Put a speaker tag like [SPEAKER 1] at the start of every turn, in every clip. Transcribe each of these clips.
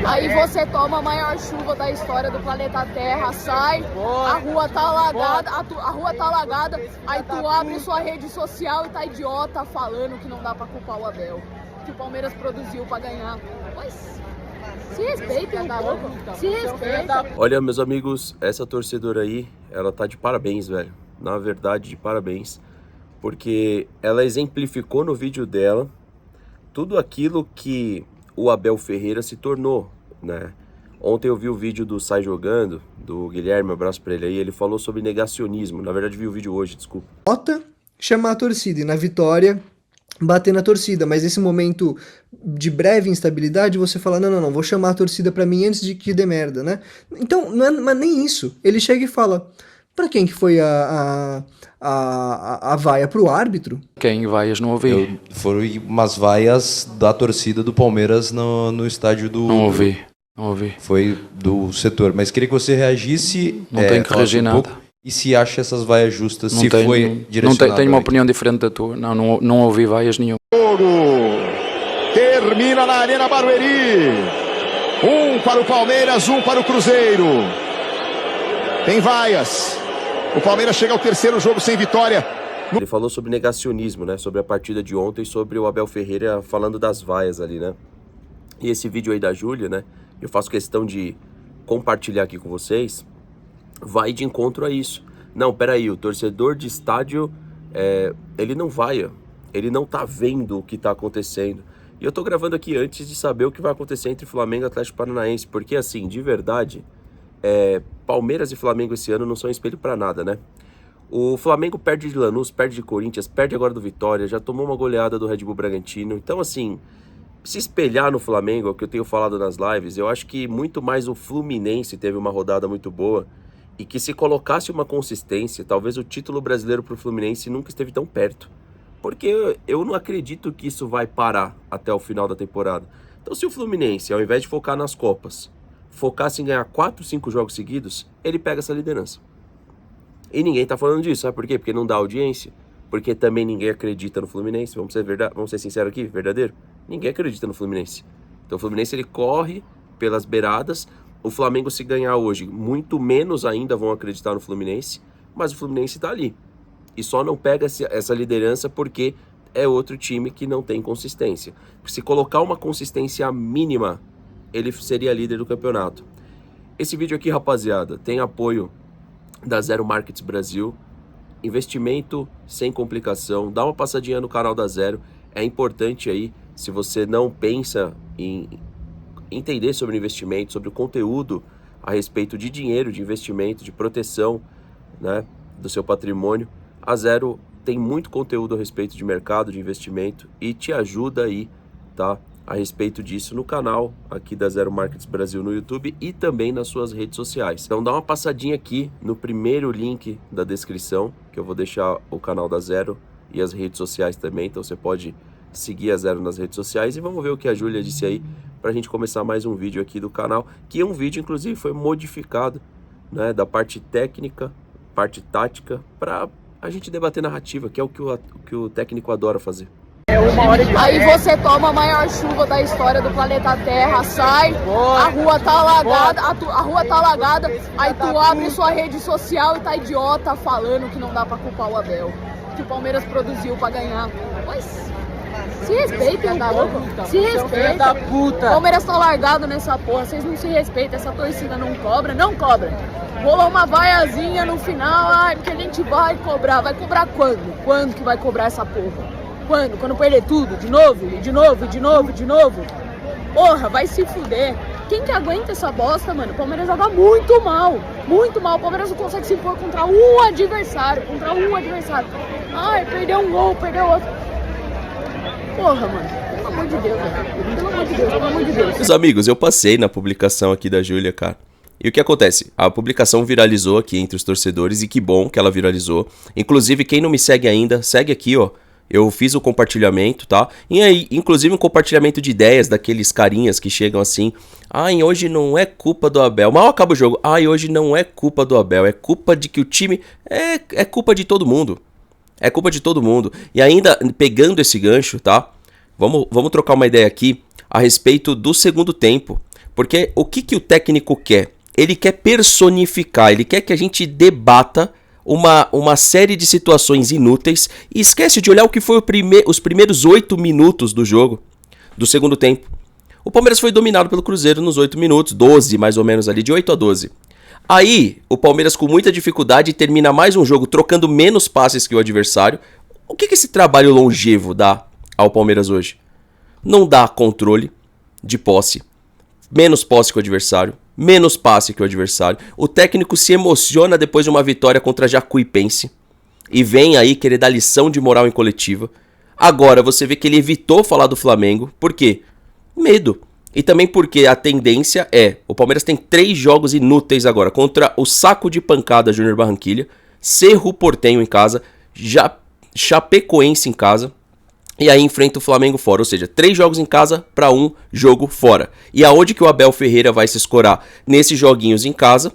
[SPEAKER 1] Aí você toma a maior chuva da história do planeta Terra, sai, a rua tá alagada, a rua tá alagada, aí tu abre sua rede social e tá idiota falando que não dá pra culpar o Abel, que o Palmeiras produziu pra ganhar. Pois, se respeita um pouco, se respeita.
[SPEAKER 2] Olha, meus amigos, essa torcedora aí, ela tá de parabéns, velho. Na verdade, de parabéns. Porque ela exemplificou no vídeo dela tudo aquilo que o Abel Ferreira se tornou, né? Ontem eu vi o vídeo do Sai Jogando, do Guilherme, um abraço pra ele aí, ele falou sobre negacionismo. Na verdade, vi o vídeo hoje, desculpa.
[SPEAKER 3] Chamar a torcida e na vitória bater na torcida, mas nesse momento de breve instabilidade você fala, não, vou chamar a torcida pra mim antes de que dê merda, né? Então, não é mas nem isso. Ele chega e fala, pra quem que foi a vaia? Pro árbitro?
[SPEAKER 4] Quem? Vaias não ouvi.
[SPEAKER 5] Foram umas vaias da torcida do Palmeiras no estádio do...
[SPEAKER 4] Não ouvi.
[SPEAKER 5] Foi do setor, mas queria que você reagisse...
[SPEAKER 4] Não tenho que reagir nada.
[SPEAKER 5] E se acha essas vaias justas,
[SPEAKER 4] não
[SPEAKER 5] se
[SPEAKER 4] tenho,
[SPEAKER 5] foi direcionado...
[SPEAKER 4] Tenho uma opinião diferente da tua. Não ouvi vaias nenhuma.
[SPEAKER 6] Termina na Arena Barueri. 1 para o Palmeiras, 1 para o Cruzeiro. Tem vaias. O Palmeiras chega ao terceiro jogo sem vitória.
[SPEAKER 2] Ele falou sobre negacionismo, né? Sobre a partida de ontem, sobre o Abel Ferreira falando das vaias ali, né? E esse vídeo aí da Júlia, né? Eu faço questão de compartilhar aqui com vocês. Vai de encontro a isso. Não, peraí, o torcedor de estádio, ele não vaia. Ele não tá vendo o que tá acontecendo. E eu tô gravando aqui antes de saber o que vai acontecer entre Flamengo e Atlético Paranaense. Porque assim, de verdade... Palmeiras e Flamengo esse ano não são espelho pra nada, né? O Flamengo perde de Lanús, perde de Corinthians, perde agora do Vitória, já tomou uma goleada do Red Bull Bragantino. Então, assim, se espelhar no Flamengo, é o que eu tenho falado nas lives, eu acho que muito mais o Fluminense teve uma rodada muito boa e que se colocasse uma consistência, talvez o título brasileiro pro Fluminense nunca esteve tão perto. Porque eu não acredito que isso vai parar até o final da temporada. Então, se o Fluminense, ao invés de focar nas Copas, focasse em ganhar 4, 5 jogos seguidos, ele pega essa liderança. E ninguém tá falando disso, sabe por quê? Porque não dá audiência, porque também ninguém acredita no Fluminense, vamos ser sinceros aqui, verdadeiro? Ninguém acredita no Fluminense. Então o Fluminense ele corre pelas beiradas, o Flamengo se ganhar hoje, muito menos ainda vão acreditar no Fluminense, mas o Fluminense tá ali. E só não pega essa liderança porque é outro time que não tem consistência. Se colocar uma consistência mínima, ele seria líder do campeonato. Esse vídeo aqui, rapaziada, tem apoio da Zero Markets Brasil. Investimento sem complicação. Dá uma passadinha no canal da Zero. É importante aí, se você não pensa em entender sobre investimento, sobre o conteúdo a respeito de dinheiro, de investimento, de proteção, né, do seu patrimônio, a Zero tem muito conteúdo a respeito de mercado, de investimento e te ajuda aí, tá? A respeito disso no canal aqui da Zero Markets Brasil no YouTube e também nas suas redes sociais. Então dá uma passadinha aqui no primeiro link da descrição, que eu vou deixar o canal da Zero e as redes sociais também, então você pode seguir a Zero nas redes sociais e vamos ver o que a Júlia disse aí pra gente começar mais um vídeo aqui do canal, que é um vídeo inclusive foi modificado, né, da parte técnica, parte tática, pra a gente debater narrativa, que é o que o técnico adora fazer.
[SPEAKER 1] Aí você toma a maior chuva da história do planeta Terra, sai, a rua tá alagada, aí tu abre sua rede social e tá idiota falando que não dá pra culpar o Abel, que o Palmeiras produziu pra ganhar. Pois, se respeita um pouco, se respeita. O Palmeiras tá largado nessa porra, vocês não se respeitam, essa torcida não cobra. Rolou uma vaiazinha no final, porque a gente vai cobrar quando? Quando que vai cobrar essa porra? Quando perder tudo? De novo? Porra, vai se fuder. Quem que aguenta essa bosta, mano? O Palmeiras joga muito mal. O Palmeiras não consegue se impor contra um adversário. Ai, perdeu um gol, perdeu outro. Porra, mano. Pelo amor de Deus, velho. Pelo amor de Deus.
[SPEAKER 2] Meus amigos, eu passei na publicação aqui da Júlia, cara. E o que acontece? A publicação viralizou aqui entre os torcedores e que bom que ela viralizou. Inclusive, quem não me segue ainda, segue aqui, ó. Eu fiz o compartilhamento, tá? E aí, inclusive um compartilhamento de ideias daqueles carinhas que chegam assim. Ai, hoje não é culpa do Abel. Mal acaba o jogo. Ai, hoje não é culpa do Abel. É culpa de que o time... É culpa de todo mundo. É culpa de todo mundo. E ainda, pegando esse gancho, tá? Vamos trocar uma ideia aqui a respeito do segundo tempo. Porque o que o técnico quer? Ele quer personificar, ele quer que a gente debata uma série de situações inúteis e esquece de olhar o que foi os primeiros 8 minutos do jogo, do segundo tempo. O Palmeiras foi dominado pelo Cruzeiro nos 8 minutos, 12 mais ou menos ali, de 8 a 12. Aí, o Palmeiras com muita dificuldade termina mais um jogo trocando menos passes que o adversário. O que esse trabalho longevo dá ao Palmeiras hoje? Não dá controle de posse, menos posse que o adversário, menos passe que o adversário. O técnico se emociona depois de uma vitória contra a Jacuipense e vem aí querer dar lição de moral em coletiva. Agora você vê que ele evitou falar do Flamengo. Por quê? Medo. E também porque a tendência é... O Palmeiras tem 3 jogos inúteis agora. Contra o saco de pancada Júnior Barranquilla, Cerro Porteño em casa, Chapecoense em casa. E aí enfrenta o Flamengo fora. Ou seja, 3 jogos em casa para 1 jogo fora. E aonde que o Abel Ferreira vai se escorar? Nesses joguinhos em casa.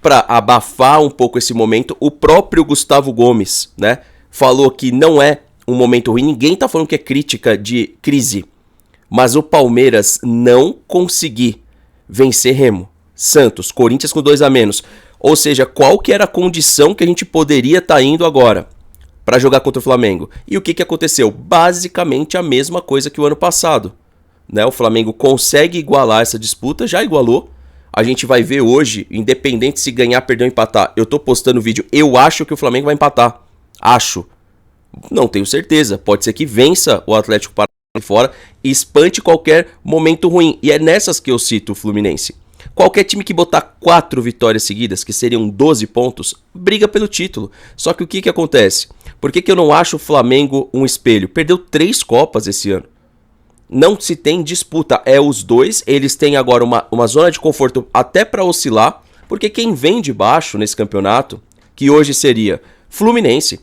[SPEAKER 2] Para abafar um pouco esse momento. O próprio Gustavo Gomes, né, falou que não é um momento ruim. Ninguém tá falando que é crítica de crise. Mas o Palmeiras não conseguir vencer Remo, Santos, Corinthians com 2 a menos. Ou seja, qual que era a condição que a gente poderia estar indo agora para jogar contra o Flamengo? E o que aconteceu? Basicamente a mesma coisa que o ano passado, né? O Flamengo consegue igualar essa disputa, já igualou. A gente vai ver hoje, independente se ganhar, perder ou empatar. Eu tô postando vídeo, eu acho que o Flamengo vai empatar. Acho. Não tenho certeza. Pode ser que vença o Atlético Paranaense fora e espante qualquer momento ruim. E é nessas que eu cito o Fluminense. Qualquer time que botar 4 vitórias seguidas, que seriam 12 pontos, briga pelo título. Só que o que acontece? Por que eu não acho o Flamengo um espelho? Perdeu 3 Copas esse ano. Não se tem disputa. É os dois. Eles têm agora uma zona de conforto até para oscilar. Porque quem vem de baixo nesse campeonato, que hoje seria Fluminense,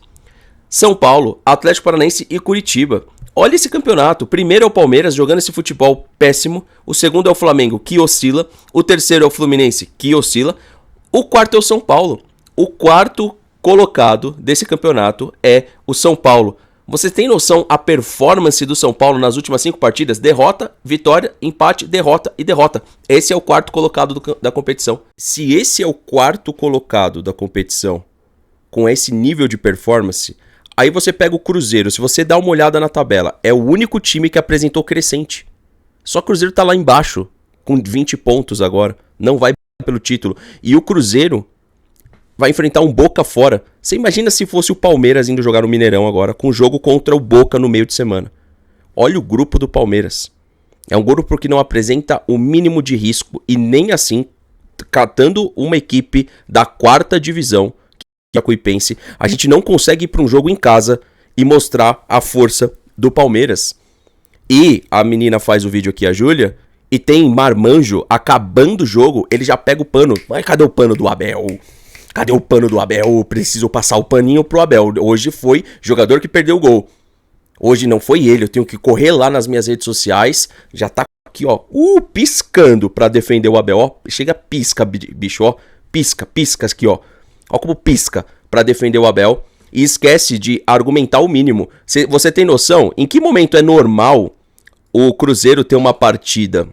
[SPEAKER 2] São Paulo, Atlético Paranaense e Curitiba. Olha esse campeonato. O primeiro é o Palmeiras jogando esse futebol péssimo. O segundo é o Flamengo, que oscila. O terceiro é o Fluminense, que oscila. O quarto é o São Paulo. O quarto colocado desse campeonato é o São Paulo. Você tem noção a performance do São Paulo nas últimas 5 partidas? Derrota, vitória, empate, derrota e derrota. Esse é o quarto colocado da competição. Se esse é o quarto colocado da competição com esse nível de performance... Aí você pega o Cruzeiro, se você dá uma olhada na tabela, é o único time que apresentou crescente. Só o Cruzeiro tá lá embaixo, com 20 pontos agora, não vai pelo título. E o Cruzeiro vai enfrentar um Boca fora. Você imagina se fosse o Palmeiras indo jogar no Mineirão agora, com o jogo contra o Boca no meio de semana. Olha o grupo do Palmeiras. É um grupo que não apresenta o mínimo de risco e nem assim, catando uma equipe da 4ª divisão, Jacuipense, a gente não consegue ir para um jogo em casa e mostrar a força do Palmeiras. E a menina faz o vídeo aqui, a Júlia, e tem marmanjo acabando o jogo, ele já pega o pano. Mas cadê o pano do Abel? Cadê o pano do Abel? Preciso passar o paninho pro Abel. Hoje foi jogador que perdeu o gol. Hoje não foi ele, eu tenho que correr lá nas minhas redes sociais, já tá aqui, ó, piscando pra defender o Abel, ó. Chega, pisca, bicho, ó. Pisca aqui, ó. Ó como pisca para defender o Abel e esquece de argumentar o mínimo. Você tem noção? Em que momento é normal o Cruzeiro ter uma partida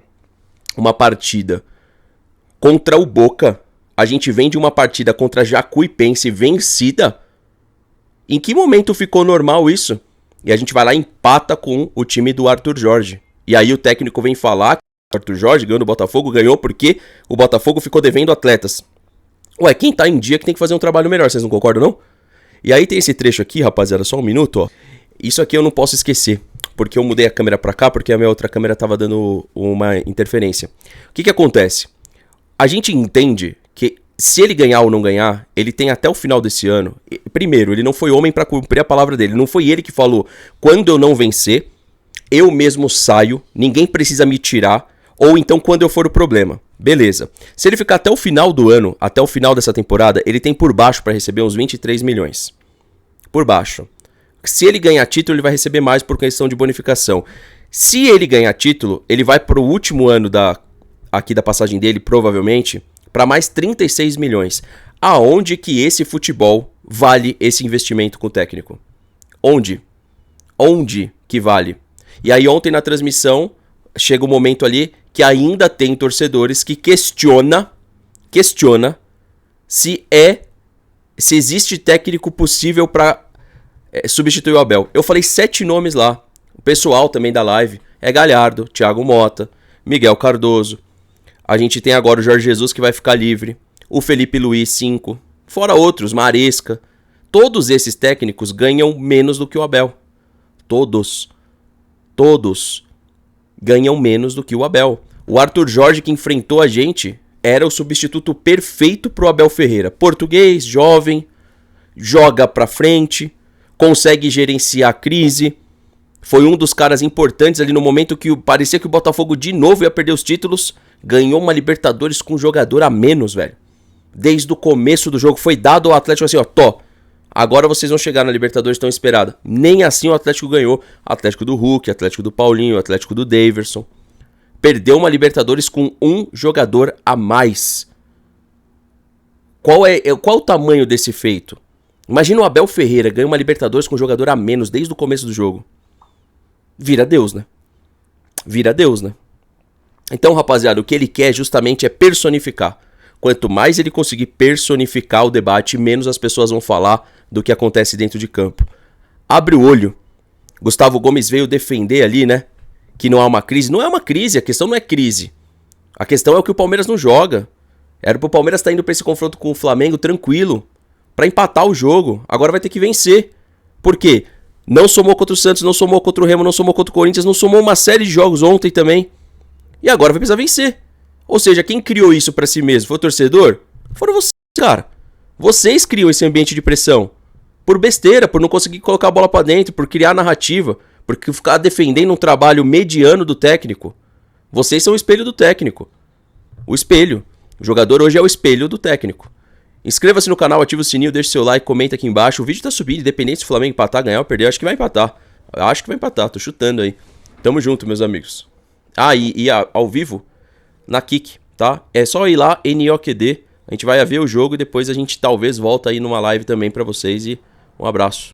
[SPEAKER 2] contra o Boca? A gente vem de uma partida contra a Jacuipense vencida. Em que momento ficou normal isso? E a gente vai lá e empata com o time do Arthur Jorge. E aí o técnico vem falar que o Arthur Jorge ganhou no Botafogo, ganhou porque o Botafogo ficou devendo atletas. Ué, quem tá em dia que tem que fazer um trabalho melhor, vocês não concordam não? E aí tem esse trecho aqui, rapaziada, só um minuto, ó. Isso aqui eu não posso esquecer, porque eu mudei a câmera pra cá, porque a minha outra câmera tava dando uma interferência. O que acontece? A gente entende que se ele ganhar ou não ganhar, ele tem até o final desse ano. Primeiro, ele não foi homem pra cumprir a palavra dele, não foi ele que falou, quando eu não vencer, eu mesmo saio, ninguém precisa me tirar, ou então quando eu for o problema. Beleza. Se ele ficar até o final do ano, até o final dessa temporada, ele tem por baixo para receber uns 23 milhões. Por baixo. Se ele ganhar título, ele vai receber mais por questão de bonificação. Se ele ganhar título, ele vai pro último ano aqui da passagem dele, provavelmente, para mais 36 milhões. Aonde que esse futebol vale esse investimento com o técnico? Onde? Onde que vale? E aí ontem na transmissão, chega um momento ali que ainda tem torcedores que questiona se existe técnico possível para substituir o Abel. Eu falei 7 nomes lá. O pessoal também da live é Galhardo, Thiago Motta, Miguel Cardoso. A gente tem agora o Jorge Jesus que vai ficar livre. O Felipe Luiz, 5. Fora outros, Maresca. Todos esses técnicos ganham menos do que o Abel. Todos ganham menos do que o Abel. O Arthur Jorge, que enfrentou a gente, era o substituto perfeito pro Abel Ferreira. Português, jovem, joga pra frente, consegue gerenciar a crise. Foi um dos caras importantes ali no momento que parecia que o Botafogo de novo ia perder os títulos. Ganhou uma Libertadores com um jogador a menos, velho. Desde o começo do jogo foi dado ao Atlético assim, ó, agora vocês vão chegar na Libertadores tão esperada. Nem assim o Atlético ganhou. Atlético do Hulk, Atlético do Paulinho, Atlético do Daverson. Perdeu uma Libertadores com um jogador a mais. Qual o tamanho desse feito? Imagina o Abel Ferreira ganha uma Libertadores com um jogador a menos desde o começo do jogo. Vira Deus, né? Vira Deus, né? Então, rapaziada, o que ele quer justamente é personificar. Quanto mais ele conseguir personificar o debate, menos as pessoas vão falar do que acontece dentro de campo. Abre o olho. Gustavo Gomes veio defender ali, né? Que não há uma crise. Não é uma crise, a questão não é crise. A questão é o que o Palmeiras não joga. Era pro Palmeiras estar indo pra esse confronto com o Flamengo tranquilo, pra empatar o jogo. Agora vai ter que vencer. Por quê? Não somou contra o Santos, não somou contra o Remo, não somou contra o Corinthians, não somou uma série de jogos ontem também. E agora vai precisar vencer. Ou seja, quem criou isso pra si mesmo? Foi o torcedor? Foram vocês, cara. Vocês criam esse ambiente de pressão. Por besteira, por não conseguir colocar a bola pra dentro, por criar narrativa, por ficar defendendo um trabalho mediano do técnico. Vocês são o espelho do técnico. O espelho. O jogador hoje é o espelho do técnico. Inscreva-se no canal, ativa o sininho, deixa seu like, comenta aqui embaixo. O vídeo tá subindo, independente se o Flamengo empatar, ganhar ou perder. Acho que vai empatar. Acho que vai empatar, tô chutando aí. Tamo junto, meus amigos. Ah, e ao vivo, na Kik, tá? É só ir lá, NOQD. A gente vai ver o jogo e depois a gente talvez volta aí numa live também pra vocês. E um abraço.